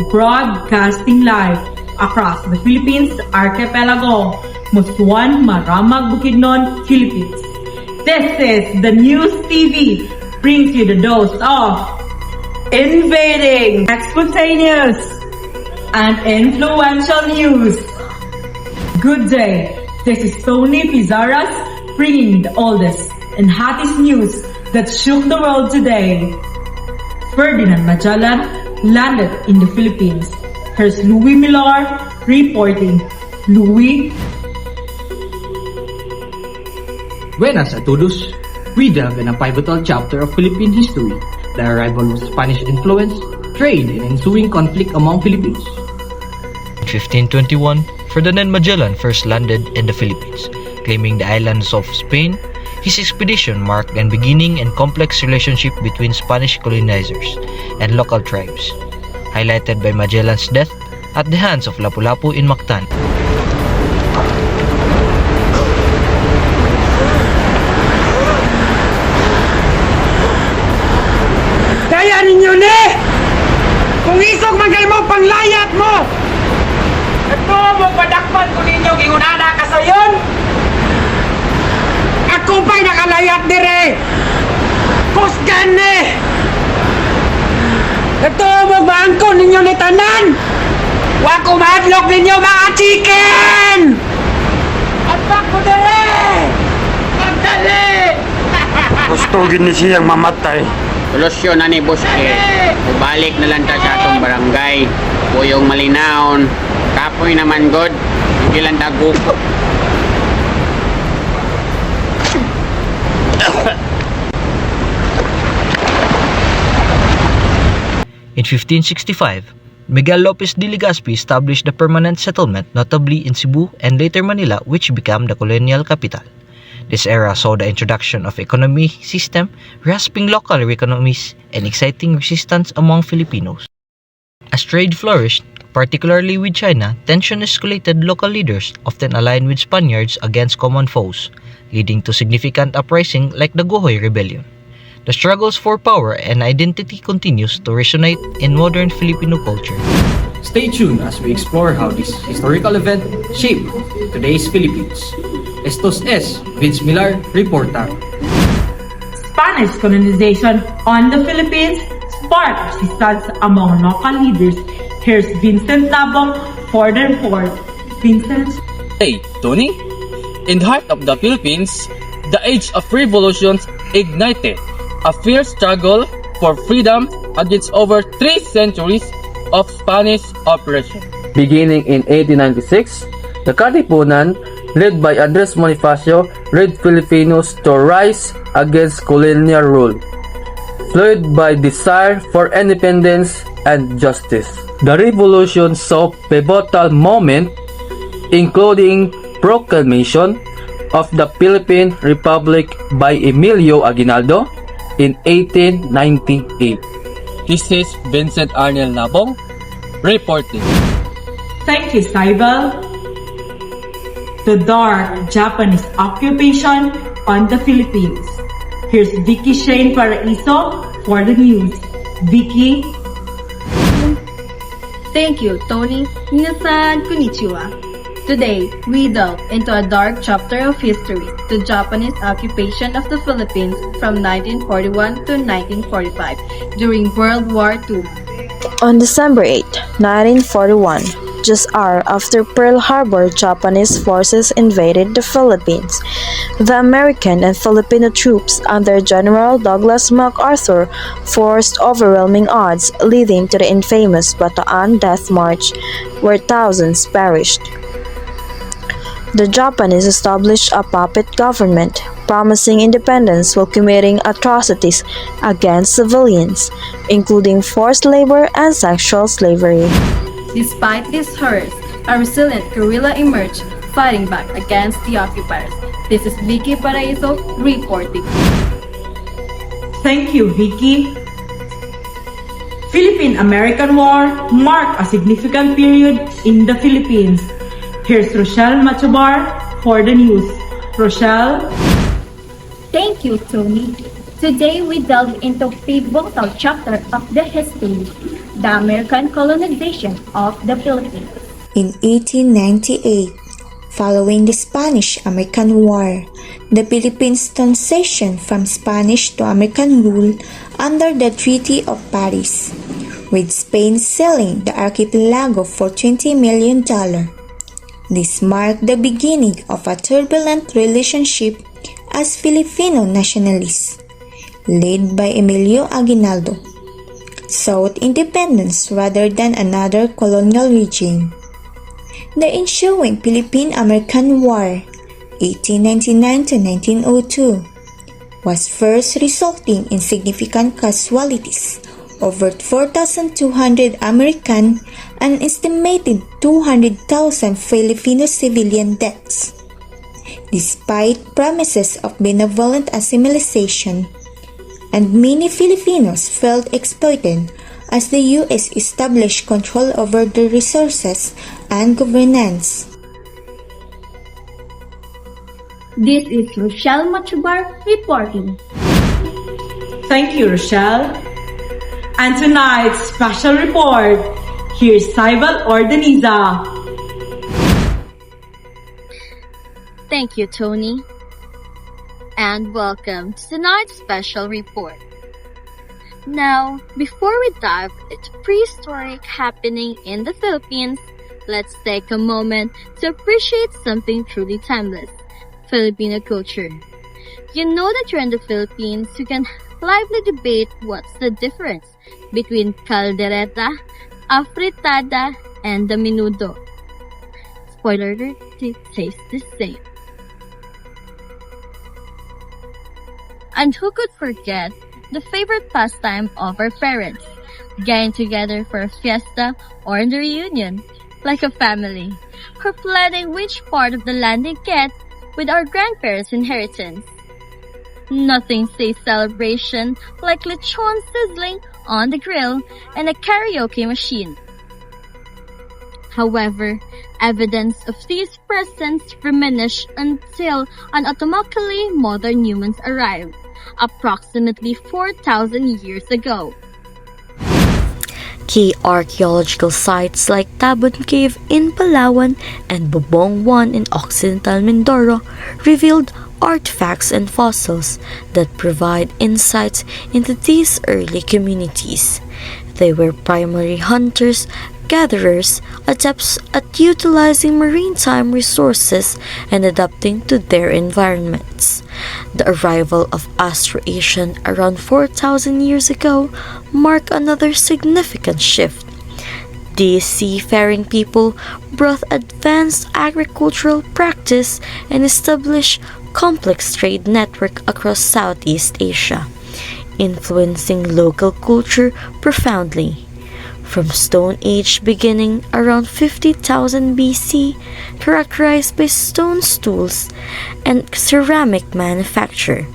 broadcasting live across the Philippines archipelago, Muswan, Maramag, Bukidnon, Philippines. This is the News TV, brings you the dose of invading, spontaneous, and influential news. Good day, this is Tony Pizarras, bringing the oldest and hottest news that shook the world today. Ferdinand Magellan landed in the Philippines. Here's Louis Millar reporting. Louis. Buenas a todos. We delve in a pivotal chapter of Philippine history, the arrival of Spanish influence, trade, and ensuing conflict among Filipinos. In 1521, Ferdinand Magellan first landed in the Philippines, claiming the islands of Spain. His expedition marked the beginning and complex relationship between Spanish colonizers and local tribes, highlighted by Magellan's death at the hands of Lapu-Lapu in Mactan. Kaya ninyo ni! Kung isog magay mo panglayat mo! Ito mo padakpan ko ninyo gingunana ka sayon! Ako pa'y nakalayat dire! Kusgan ni! Ito mo maangkon ninyo ni tanan! Wako mahadlok ninyo mga chicken! Atpak ko dire! Magdali! Gusto gini siyang mamatay. Solusyon na ni Boske. Balik na lang ta sa atong barangay. Puyong malinaon. Kapoy naman god. Hindi lang dago. In 1565, Miguel Lopez de Legazpi established a permanent settlement, notably in Cebu and later Manila, which became the colonial capital. This era saw the introduction of economy system, grasping local economies and exciting resistance among Filipinos. As trade flourished, particularly with China, tension escalated. Local leaders often aligned with Spaniards against common foes, leading to significant uprising like the Gohoy Rebellion. The struggles for power and identity continues to resonate in modern Filipino culture. Stay tuned as we explore how this historical event shaped today's Philippines. Estos es Vince Millar reporting. Spanish colonization on the Philippines sparked resistance among local leaders. Here's Vincent Tabong for the report. Vincent. Hey, Tony? In the heart of the Philippines, the age of revolutions ignited a fierce struggle for freedom against over 3 centuries of Spanish oppression. Beginning in 1896, the Katipunan, led by Andres Bonifacio, led Filipinos to rise against colonial rule, fueled by desire for independence and justice. The revolution saw pivotal moments, including proclamation of the Philippine Republic by Emilio Aguinaldo in 1898. This is Vincent Arnel Nabong reporting. Thank you, Saibal. The dark Japanese occupation on the Philippines. Here's Vicky Shane Paraiso for the news. Vicky. Thank you, Tony. Minasan, konnichiwa. Today, we delve into a dark chapter of history, the Japanese occupation of the Philippines from 1941 to 1945 during World War II. On December 8, 1941, just hours after Pearl Harbor, Japanese forces invaded the Philippines. The American and Filipino troops under General Douglas MacArthur forced overwhelming odds, leading to the infamous Bataan Death March, where thousands perished. The Japanese established a puppet government, promising independence while committing atrocities against civilians, including forced labor and sexual slavery. Despite these horrors, a resilient guerrilla emerged, fighting back against the occupiers. This is Vicky Paraiso reporting. Thank you, Vicky. Philippine-American War marked a significant period in the Philippines. Here's Rochelle Machobar for the news. Rochelle. Thank you, Tony. Today we delve into a pivotal chapter of the history, the American colonization of the Philippines. In 1898, following the Spanish-American War, the Philippines transitioned from Spanish to American rule under the Treaty of Paris, with Spain selling the archipelago for $20 million. This marked the beginning of a turbulent relationship as Filipino nationalists, led by Emilio Aguinaldo, sought independence rather than another colonial regime. The ensuing Philippine-American War, 1899 to 1902, was first resulting in significant casualties, over 4,200 American and estimated 200,000 Filipino civilian deaths. Despite promises of benevolent assimilation, and many Filipinos felt exploited as the U.S. established control over their resources and governance. This is Rochelle Machubar reporting. Thank you, Rochelle. And tonight's special report, here's Saibal Ordeniza. Thank you, Tony. And welcome to tonight's special report. Now, before we dive into prehistoric happening in the Philippines, let's take a moment to appreciate something truly timeless, Filipino culture. You know that you're in the Philippines, you can lively debate what's the difference between caldereta, afritada, and the menudo. Spoiler alert, it tastes the same. And who could forget the favorite pastime of our parents, getting together for a fiesta or in the reunion, like a family, or planning which part of the land they get with our grandparents' inheritance. Nothing says celebration like lechon sizzling on the grill and a karaoke machine. However, evidence of these presents diminished until an automatically modern humans arrived, approximately 4,000 years ago. Key archaeological sites like Tabon Cave in Palawan and Bobong 1 in Occidental Mindoro revealed artifacts and fossils that provide insights into these early communities. They were primarily hunters, gatherers, adepts at utilizing maritime resources and adapting to their environments. The arrival of Austro-Asian around 4,000 years ago marked another significant shift. These seafaring people brought advanced agricultural practice and established complex trade network across Southeast Asia, influencing local culture profoundly. From Stone Age beginning around 50,000 BC, characterized by stone tools and ceramic manufacture,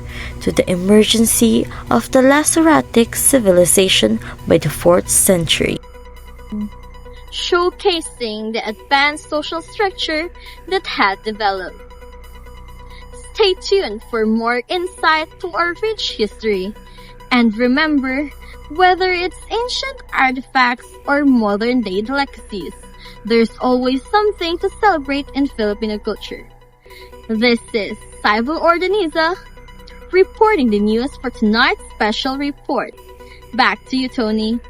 to the emergence of the Lazaretic civilization by the 4th century. Showcasing the advanced social structure that had developed. Stay tuned for more insight to our rich history. And remember, whether it's ancient artifacts or modern-day delicacies, there's always something to celebrate in Filipino culture. This is Saibal Ordeniza, reporting the news for tonight's special report. Back to you, Tony.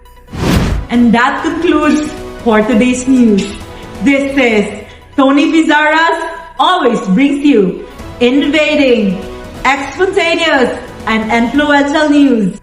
And that concludes for today's news. This is Tony Pizarras, always brings you innovating, spontaneous, and influential news.